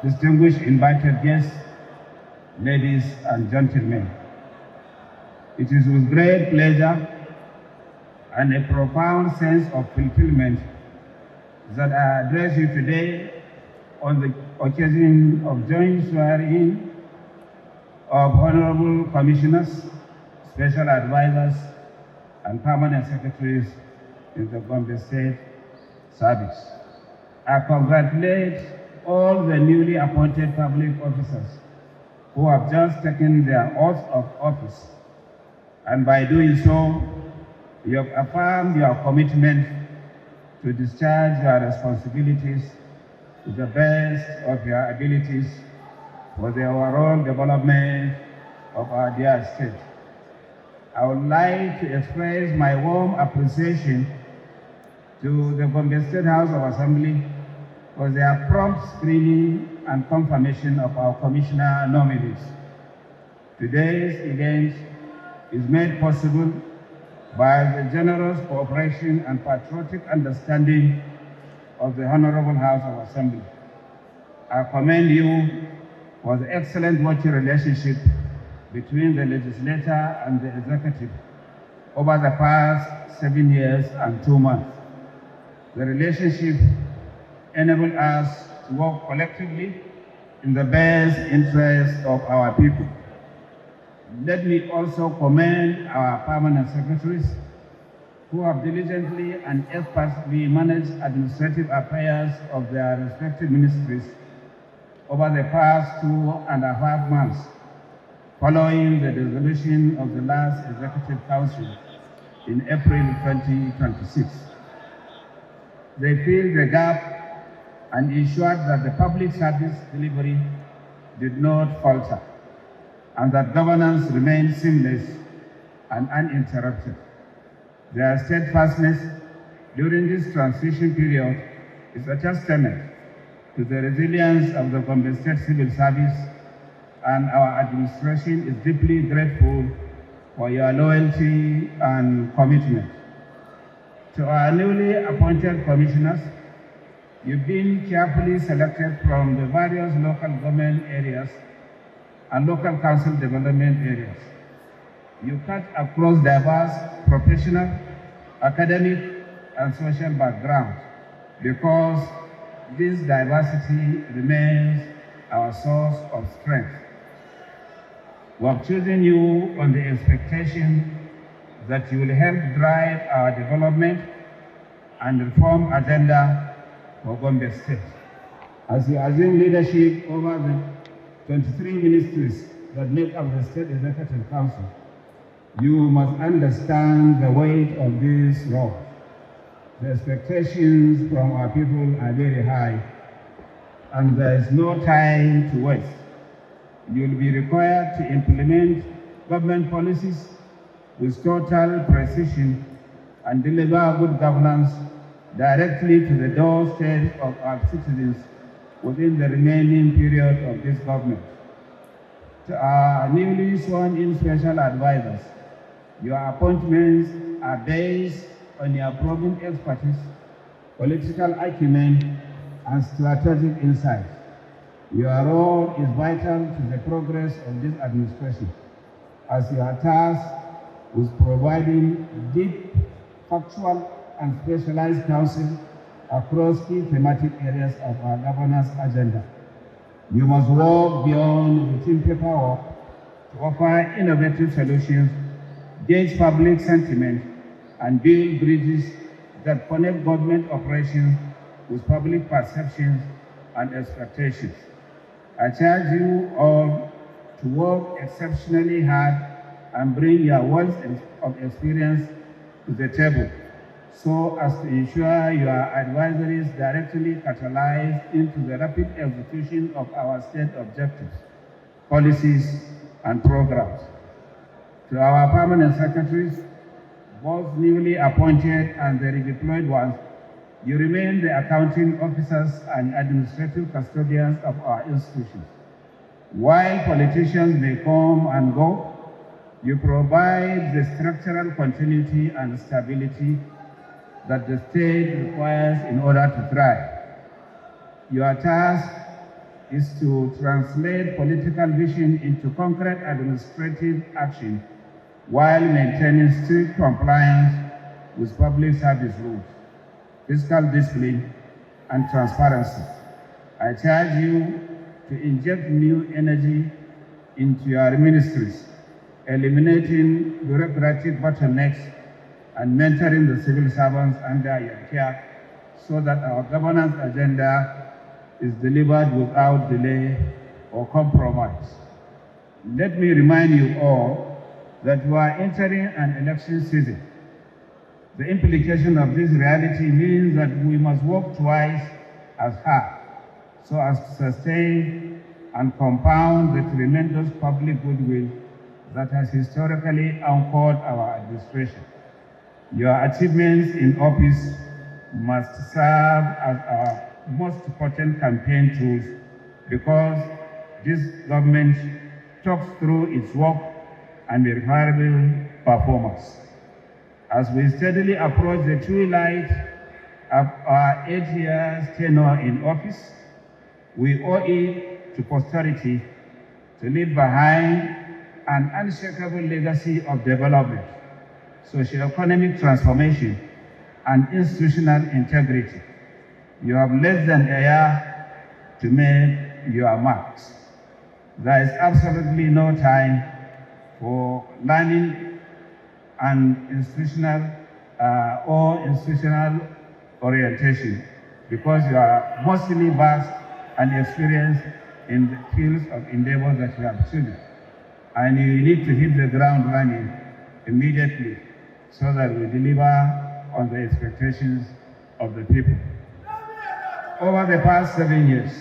distinguished invited guests, ladies and gentlemen. It is with great pleasure and a profound sense of fulfillment that I address you today on the occasion of joint swearing-in of honorable commissioners, special advisors, and permanent secretaries in the Gombe State Service. I congratulate all the newly appointed public officers who have just taken their oath of office, and by doing so, you have affirmed your commitment to discharge your responsibilities to the best of your abilities for the overall development of our dear state. I would like to express my warm appreciation to the Gombe State House of Assembly for their prompt screening and confirmation of our commissioner nominees. Today's event is made possible by the generous cooperation and patriotic understanding of the Honorable House of Assembly. I commend you for the excellent working relationship between the legislature and the executive over the past 7 years and 2 months. The relationship enabled us to work collectively in the best interest of our people. Let me also commend our permanent secretaries who have diligently and expertly managed administrative affairs of their respective ministries over the past 2.5 months, following the dissolution of the last Executive Council in April 2026. They filled the gap and ensured that the public service delivery did not falter, and that governance remained seamless and uninterrupted. Their steadfastness during this transition period is a testament to the resilience of the Gombe State Civil Service, and our administration is deeply grateful for your loyalty and commitment. To our newly appointed commissioners, you've been carefully selected from the various local government areas and local council development areas. You cut across diverse professional, academic, and social backgrounds because this diversity remains our source of strength. We have chosen you on the expectation that you will help drive our development and reform agenda for Gombe State. As you assume leadership over the 23 ministries that make up the State Executive Council, you must understand the weight of this role. The expectations from our people are very high, and there is no time to waste. You will be required to implement government policies with total precision and deliver good governance directly to the doorstep of our citizens within the remaining period of this government. To our newly sworn-in special advisors, your appointments are based on your proven expertise, political acumen, and strategic insight. Your role is vital to the progress of this administration, as you are tasked with providing deep, factual, and specialized counsel across key thematic areas of our governance agenda. You must work beyond routine paperwork to offer innovative solutions, gauge public sentiment, and build bridges that connect government operations with public perceptions and expectations. I charge you all to work exceptionally hard and bring your wealth of experience to the table, so as to ensure your advisories directly catalyze into the rapid execution of our state objectives, policies, and programs. To our permanent secretaries, both newly appointed and the redeployed ones, you remain the accounting officers and administrative custodians of our institutions. While politicians may come and go, you provide the structural continuity and stability that the state requires in order to thrive. Your task is to translate political vision into concrete administrative action while maintaining strict compliance with public service rules, fiscal discipline, and transparency. I charge you to inject new energy into your ministries, eliminating bureaucratic bottlenecks and mentoring the civil servants under your care so that our governance agenda is delivered without delay or compromise. Let me remind you all that we are entering an election season. The implication of this reality means that we must work twice as hard so as to sustain and compound the tremendous public goodwill that has historically anchored our administration. Your achievements in office must serve as our most potent campaign tools because this government talks through its work and verifiable performance. As we steadily approach the twilight of our 8 years tenure in office, we owe it to posterity to leave behind an unshakable legacy of development, socio-economic transformation, and institutional integrity. You have less than a year to make your marks. There is absolutely no time for learning and institutional orientation because you are mostly versed and experienced in the fields of endeavor that you have chosen. And you need to hit the ground running immediately so that we deliver on the expectations of the people. Over the past 7 years,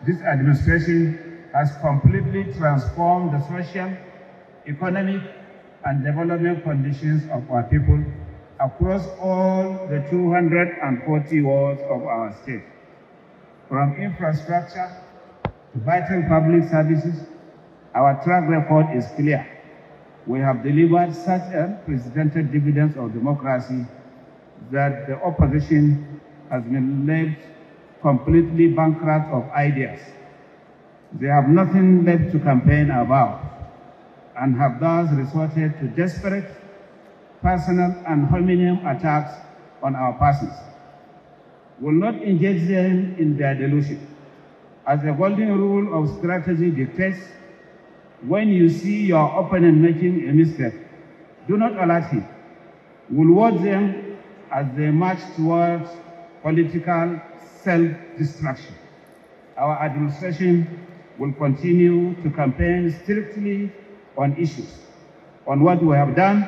this administration has completely transformed the social, economic, and development conditions of our people across all the 240 wards of our state. From infrastructure to vital public services, our track record is clear. We have delivered such unprecedented dividends of democracy that the opposition has been left completely bankrupt of ideas. They have nothing left to campaign about and have thus resorted to desperate, personal, and hominem attacks on our persons. We will not engage them in their delusion. As the golden rule of strategy dictates, when you see your opponent making a mistake, do not alert him. We will watch them as they march towards political self-destruction. Our administration will continue to campaign strictly on issues, on what we have done,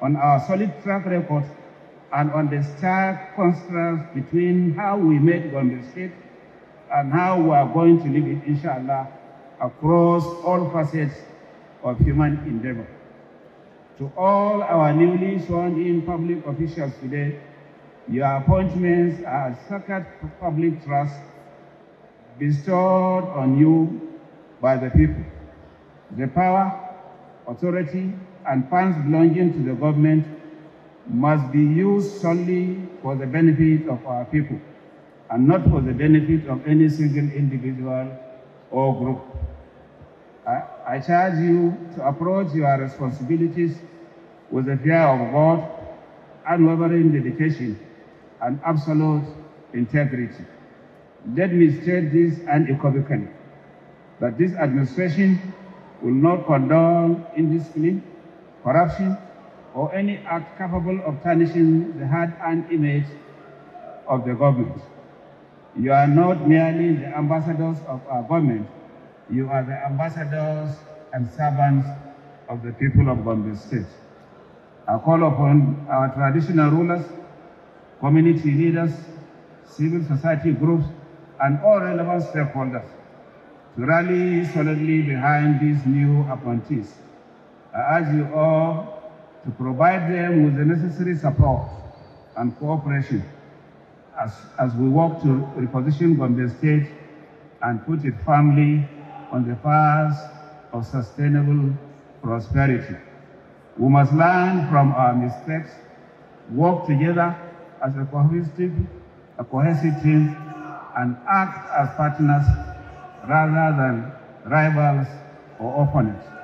on our solid track record, and on the stark contrast between how we made Gombe State and how we are going to live it, inshallah, across all facets of human endeavor. To all our newly sworn-in public officials today, your appointments are a sacred public trust bestowed on you by the people. The power, authority, and funds belonging to the government must be used solely for the benefit of our people and not for the benefit of any single individual or group. I charge you to approach your responsibilities with the fear of God, unwavering dedication, and absolute integrity. Let me state this unequivocally, that this administration will not condone indiscipline, corruption, or any act capable of tarnishing the hard-earned image of the government. You are not merely the ambassadors of our government, you are the ambassadors and servants of the people of Gombe State. I call upon our traditional rulers, community leaders, civil society groups, and all relevant stakeholders to rally solidly behind these new appointees. I urge you all to provide them with the necessary support and cooperation as we work to reposition Gombe State and put it firmly on the path of sustainable prosperity. We must learn from our mistakes, work together as a cohesive team, and act as partners rather than rivals or opponents.